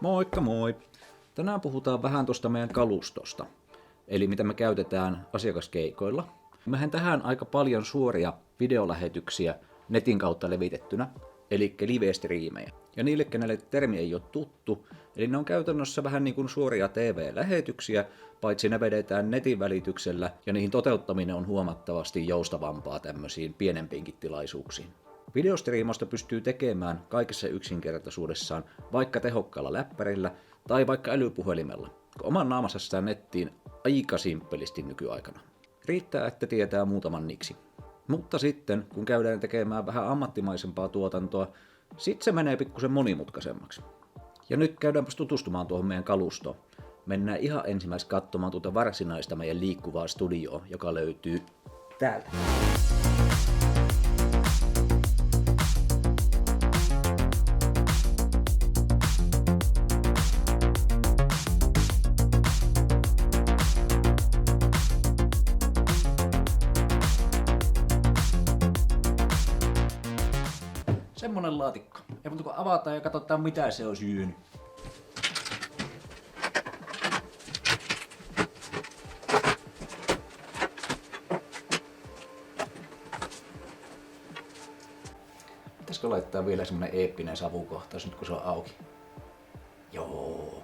Moikka moi! Tänään puhutaan vähän tuosta meidän kalustosta, eli mitä me käytetään asiakaskeikoilla. Mehän tähän aika paljon suoria videolähetyksiä netin kautta levitettynä, eli live-striimejä. Ja niille, kenelle termi ei ole tuttu, eli ne on käytännössä vähän niin kuin suoria TV-lähetyksiä, paitsi ne vedetään netin välityksellä, ja niihin toteuttaminen on huomattavasti joustavampaa tämmöisiin pienempiinkin tilaisuuksiin. Videostriimosta pystyy tekemään kaikessa yksinkertaisuudessaan vaikka tehokkaalla läppärillä tai vaikka älypuhelimella. Oman naamansa sitä nettiin aika simppelisti nykyaikana. Riittää, että tietää muutaman niksi. Mutta sitten, kun käydään tekemään vähän ammattimaisempaa tuotantoa, sit se menee pikkusen monimutkaisemmaksi. Ja nyt käydäänpäs tutustumaan tuohon meidän kalustoon. Mennään ihan ensimmäiseksi katsomaan tuota varsinaista meidän liikkuvaa studioa, joka löytyy täältä. Semmonen laatikko. Ei muuta kuin avataan ja katsotaan mitä se on syönyt. Pitäisikö laittaa vielä semmonen eeppinen savukohtaus nyt kun se on auki? Joo.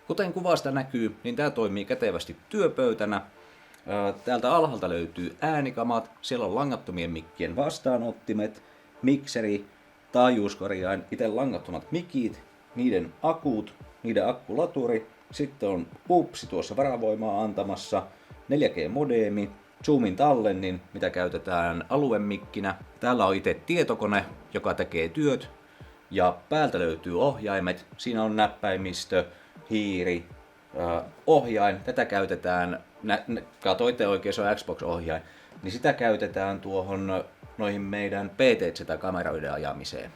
Kuten kuvasta näkyy, niin tämä toimii kätevästi työpöytänä. Täältä alhaalta löytyy äänikamat, siellä on langattomien mikkien vastaanottimet, mikseri, taajuuskorjain, itse langattomat mikit, niiden akut, niiden akkulaturi, sitten on pupsi tuossa varavoimaa antamassa, 4G-modeemi, Zoomin tallennin, mitä käytetään aluemikkinä. Täällä on itse tietokone, joka tekee työt, ja päältä löytyy ohjaimet, siinä on näppäimistö, hiiri, ohjain, tätä käytetään, katoitte oikein, se on Xbox-ohjain, niin sitä käytetään tuohon noihin meidän PTZ-kameroiden ajamiseen.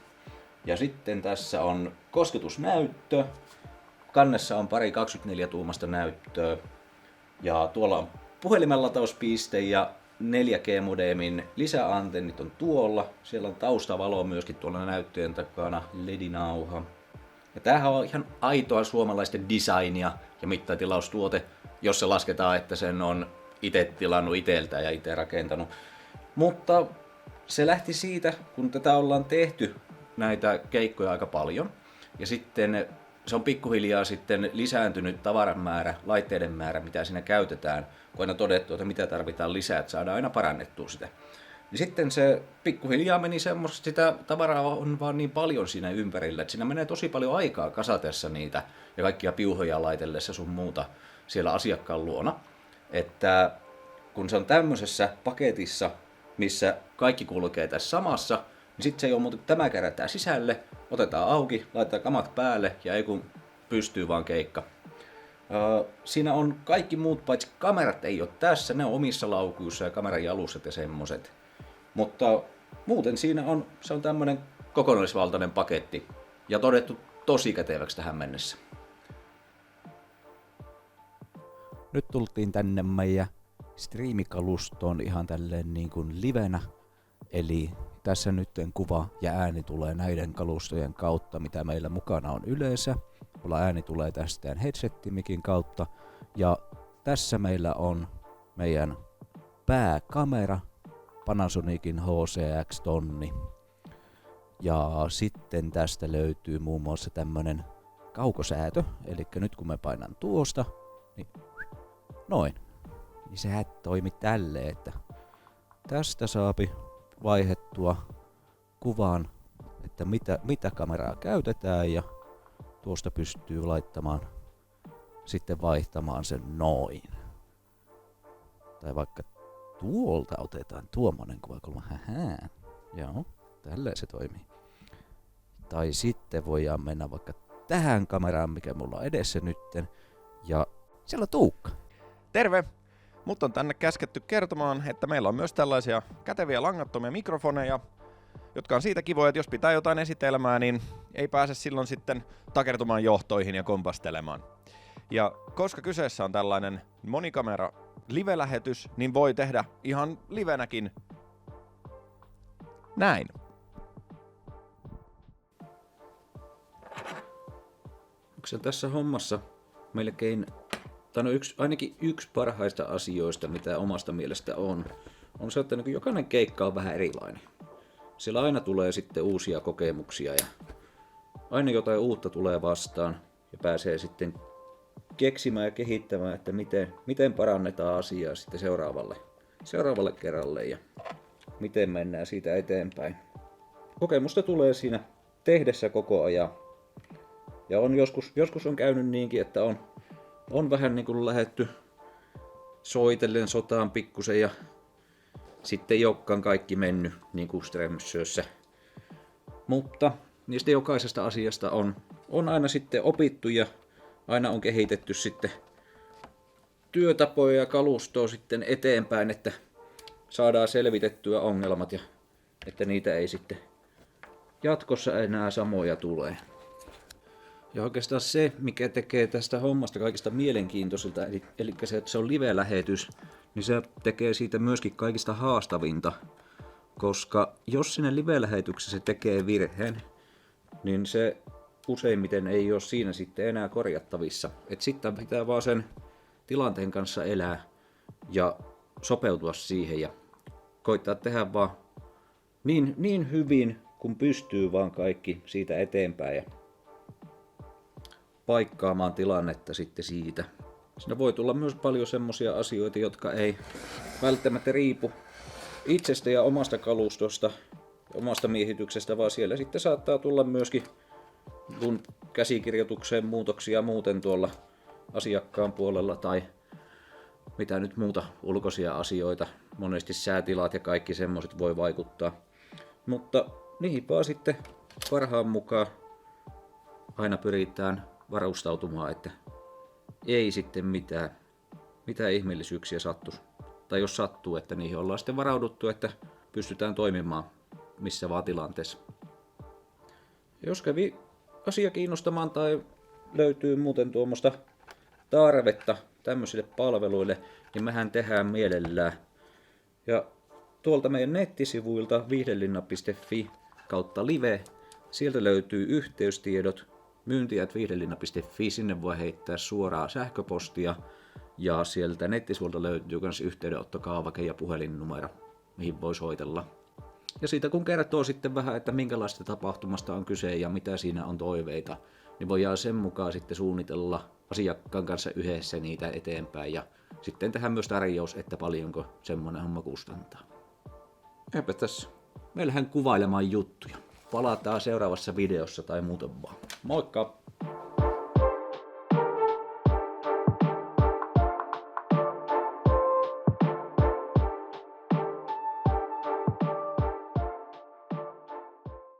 Ja sitten tässä on kosketusnäyttö, kannessa on pari 24-tuumasta näyttöä, ja tuolla on puhelimen latauspiste ja 4G-modemin lisäantennit on tuolla, siellä on taustavalo myöskin tuolla näyttöjen takana, LED-nauha. Ja tämähän on ihan aitoa suomalaisten designia ja mittatilaustuote, jos se lasketaan, että sen on itse tilannut iteltä ja itse rakentanut. Mutta se lähti siitä, kun tätä ollaan tehty näitä keikkoja aika paljon. Ja sitten se on pikkuhiljaa sitten lisääntynyt tavaran määrä, laitteiden määrä, mitä siinä käytetään. Kun aina todettu, että mitä tarvitaan lisää, että saadaan aina parannettua sitä. Ja sitten se pikkuhiljaa meni semmoista, että sitä tavaraa on vaan niin paljon siinä ympärillä, että siinä menee tosi paljon aikaa kasatessa niitä ja kaikkia piuhoja laitellessa sun muuta siellä asiakkaan luona. Että kun se on tämmöisessä paketissa, missä kaikki kulkee tässä samassa, niin sitten se ei ole muuta, tämä kerätään sisälle, otetaan auki, laitetaan kamat päälle ja ei kun pystyy vaan keikka. Siinä on kaikki muut, paitsi kamerat ei ole tässä, ne on omissa laukuissa ja kameran jalusat ja semmoset. Mutta muuten siinä on, se on tämmönen kokonaisvaltainen paketti ja todettu tosi käteväksi tähän mennessä. Nyt tultiin tänne meidän striimikalustoon ihan tälleen niin kuin livenä. Eli tässä nyt kuva ja ääni tulee näiden kalustojen kautta, mitä meillä mukana on yleensä. Mulla ääni tulee tästä headsettimikin kautta. Ja tässä meillä on meidän pääkamera, Panasonicin HCX-tonni. Ja sitten tästä löytyy muun muassa tämmönen kaukosäätö. Eli nyt kun mä painan tuosta, niin noin. Niin se toimi tälleen, että tästä saapi vaihettua kuvan, että mitä kameraa käytetään ja tuosta pystyy laittamaan, sitten vaihtamaan sen noin. Tai vaikka tuolta otetaan tuommoinen kuvakulma. Joo, tälleen se toimii. Tai sitten voidaan mennä vaikka tähän kameraan, mikä mulla on edessä nytten. Ja siellä on Tuukka. Terve! Mut on tänne käsketty kertomaan, että meillä on myös tällaisia käteviä langattomia mikrofoneja, jotka on siitä kivoja, että jos pitää jotain esitelmää, niin ei pääse silloin sitten takertumaan johtoihin ja kompastelemaan. Ja koska kyseessä on tällainen monikamera live-lähetys, niin voi tehdä ihan livenäkin näin. Onko se tässä hommassa melkein, tai no ainakin yksi parhaista asioista, mitä omasta mielestä on se, että niin jokainen keikka on vähän erilainen. Siellä aina tulee sitten uusia kokemuksia ja aina jotain uutta tulee vastaan ja pääsee sitten keksimään ja kehittämään, että miten parannetaan asiaa sitten seuraavalle kerralle ja miten mennään siitä eteenpäin. Kokemusta tulee siinä tehdessä koko ajan. Ja on joskus on käynyt niinkin, että on vähän niin kuin lähdetty soitellen sotaan pikkusen ja sitten ei olekaan kaikki mennyt niin kuin Strömsössä. Mutta niistä jokaisesta asiasta on aina sitten opittu ja aina on kehitetty sitten työtapoja ja kalustoa sitten eteenpäin, että saadaan selvitettyä ongelmat ja että niitä ei sitten jatkossa enää samoja tule. Ja oikeastaan se, mikä tekee tästä hommasta kaikista mielenkiintoisilta, eli se, että se on live-lähetys, niin se tekee siitä myöskin kaikista haastavinta. Koska jos sinne live-lähetyksessä se tekee virheen, niin se useimmiten ei ole siinä sitten enää korjattavissa. Että sitten pitää vaan sen tilanteen kanssa elää ja sopeutua siihen ja koittaa tehdä vaan niin hyvin kun pystyy vaan kaikki siitä eteenpäin ja paikkaamaan tilannetta sitten siitä. Siinä voi tulla myös paljon semmosia asioita, jotka ei välttämättä riipu itsestä ja omasta kalustosta, omasta miehityksestä, vaan siellä sitten saattaa tulla myöskin käsikirjoitukseen muutoksia muuten tuolla asiakkaan puolella tai mitä nyt muuta ulkoisia asioita. Monesti säätilat ja kaikki semmoiset voi vaikuttaa. Mutta niihin vaan sitten parhaan mukaan aina pyritään varustautumaan, että ei sitten mitään ihmeellisyyksiä sattuisi. Tai jos sattuu, että niihin ollaan sitten varauduttu, että pystytään toimimaan missä vaan tilanteessa. Jos kävi asia kiinnostamaan tai löytyy muuten tuommoista tarvetta tämmöisille palveluille, niin mehän tehdään mielellään. Ja tuolta meidän nettisivuilta viihdelinna.fi/live, sieltä löytyy yhteystiedot, myynti@viihdelinna.fi, sinne voi heittää suoraa sähköpostia. Ja sieltä nettisivuilta löytyy myös yhteydenottokaavake ja puhelinnumero, mihin voi soitella. Ja siitä kun kertoo sitten vähän, että minkälaista tapahtumasta on kyse ja mitä siinä on toiveita, niin voidaan sen mukaan sitten suunnitella asiakkaan kanssa yhdessä niitä eteenpäin ja sitten tehdä myös tarjous, että paljonko semmoinen homma kustantaa. Eipä tässä. Meillähän kuvailemaan juttuja. Palataan seuraavassa videossa tai muuten vaan. Moikka!